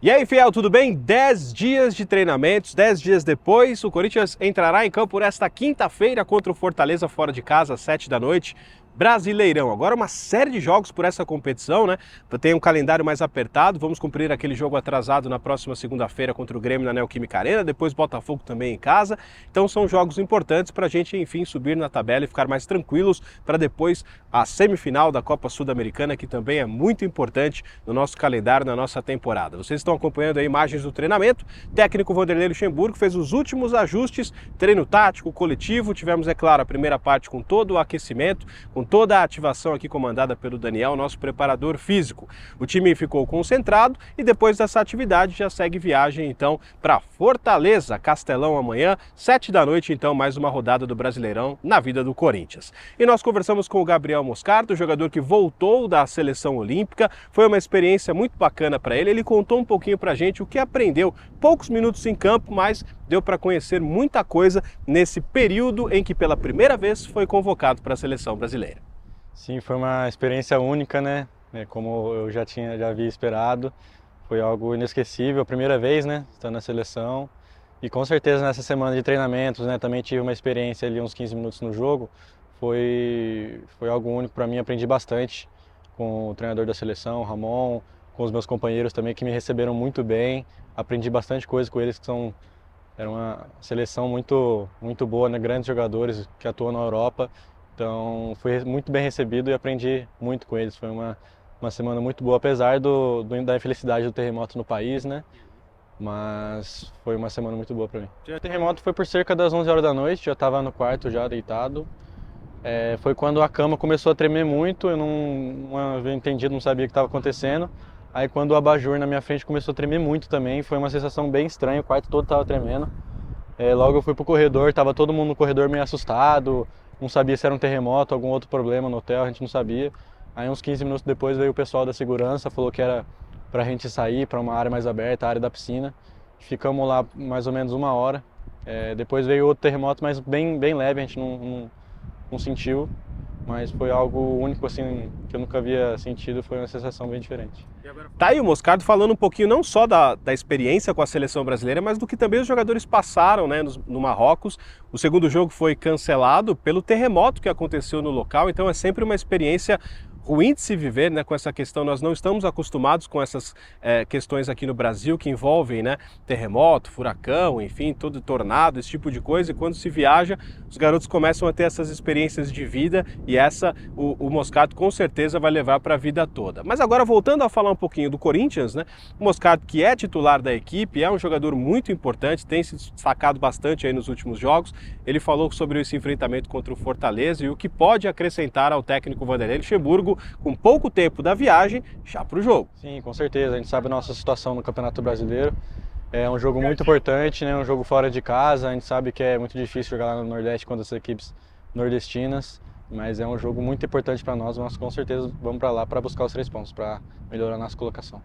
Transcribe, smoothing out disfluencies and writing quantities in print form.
E aí, fiel, tudo bem? 10 dias de treinamentos, 10 dias depois, o Corinthians entrará em campo nesta quinta-feira contra o Fortaleza fora de casa, às 7 da noite. Brasileirão. Agora uma série de jogos por essa competição, né? Tem um calendário mais apertado, vamos cumprir aquele jogo atrasado na próxima segunda-feira contra o Grêmio na Neoquímica Arena, depois Botafogo também em casa. Então são jogos importantes para a gente, enfim, subir na tabela e ficar mais tranquilos para depois a semifinal da Copa Sul-Americana, que também é muito importante no nosso calendário, na nossa temporada. Vocês estão acompanhando aí imagens do treinamento. O técnico Vanderlei Luxemburgo fez os últimos ajustes, treino tático, coletivo. Tivemos, é claro, a primeira parte com todo o aquecimento, com toda a ativação aqui comandada pelo Daniel, nosso preparador físico. O time ficou concentrado e depois dessa atividade já segue viagem então para Fortaleza, Castelão amanhã, 7 da noite então mais uma rodada do Brasileirão na vida do Corinthians. E nós conversamos com o Gabriel Moscardo, jogador que voltou da seleção olímpica, foi uma experiência muito bacana para ele, contou um pouquinho pra gente o que aprendeu, poucos minutos em campo, mas deu para conhecer muita coisa nesse período em que pela primeira vez foi convocado para a seleção brasileira. Sim, foi uma experiência única, né? Como eu já havia esperado, foi algo inesquecível, a primeira vez, né, estando na seleção. E com certeza nessa semana de treinamentos, né, também tive uma experiência ali uns 15 minutos no jogo. Foi algo único para mim, aprendi bastante com o treinador da seleção, Ramon, com os meus companheiros também que me receberam muito bem. Aprendi bastante coisa com eles, era uma seleção muito boa, né? Grandes jogadores que atuam na Europa. Então fui muito bem recebido e aprendi muito com eles. Foi uma semana muito boa, apesar da infelicidade do terremoto no país, né? Mas foi uma semana muito boa para mim. O terremoto foi por cerca das 11 horas da noite, já estava no quarto já deitado. Foi quando a cama começou a tremer muito, eu não havia entendido, não sabia o que estava acontecendo. Aí quando o abajur na minha frente começou a tremer muito também, foi uma sensação bem estranha, o quarto todo estava tremendo. Logo eu fui pro corredor, estava todo mundo no corredor meio assustado, não sabia se era um terremoto, algum outro problema no hotel, a gente não sabia. Aí uns 15 minutos depois veio o pessoal da segurança, falou que era pra gente sair para uma área mais aberta, a área da piscina. Ficamos lá mais ou menos 1 hora. Depois veio outro terremoto, mas bem leve, a gente não sentiu. Mas foi algo único, assim, que eu nunca havia sentido, foi uma sensação bem diferente. Tá aí o Moscardo falando um pouquinho não só da experiência com a seleção brasileira, mas do que também os jogadores passaram, né, no Marrocos. O segundo jogo foi cancelado pelo terremoto que aconteceu no local, então é sempre uma experiência ruim de se viver, né, com essa questão. Nós não estamos acostumados com essas questões aqui no Brasil que envolvem, né, terremoto, furacão, enfim, todo tornado, esse tipo de coisa. E quando se viaja, os garotos começam a ter essas experiências de vida e o Moscardo com certeza vai levar para a vida toda. Mas agora voltando a falar um pouquinho do Corinthians, né, o Moscardo, que é titular da equipe, é um jogador muito importante, tem se destacado bastante aí nos últimos jogos. Ele falou sobre esse enfrentamento contra o Fortaleza e o que pode acrescentar ao técnico Vanderlei Luxemburgo com pouco tempo da viagem já para o jogo. Sim, com certeza. A gente sabe a nossa situação no Campeonato Brasileiro. É um jogo muito importante, né? Um jogo fora de casa. A gente sabe que é muito difícil jogar lá no Nordeste contra as equipes nordestinas, mas é um jogo muito importante para nós. Nós com certeza vamos para lá para buscar os 3 pontos, para melhorar a nossa colocação.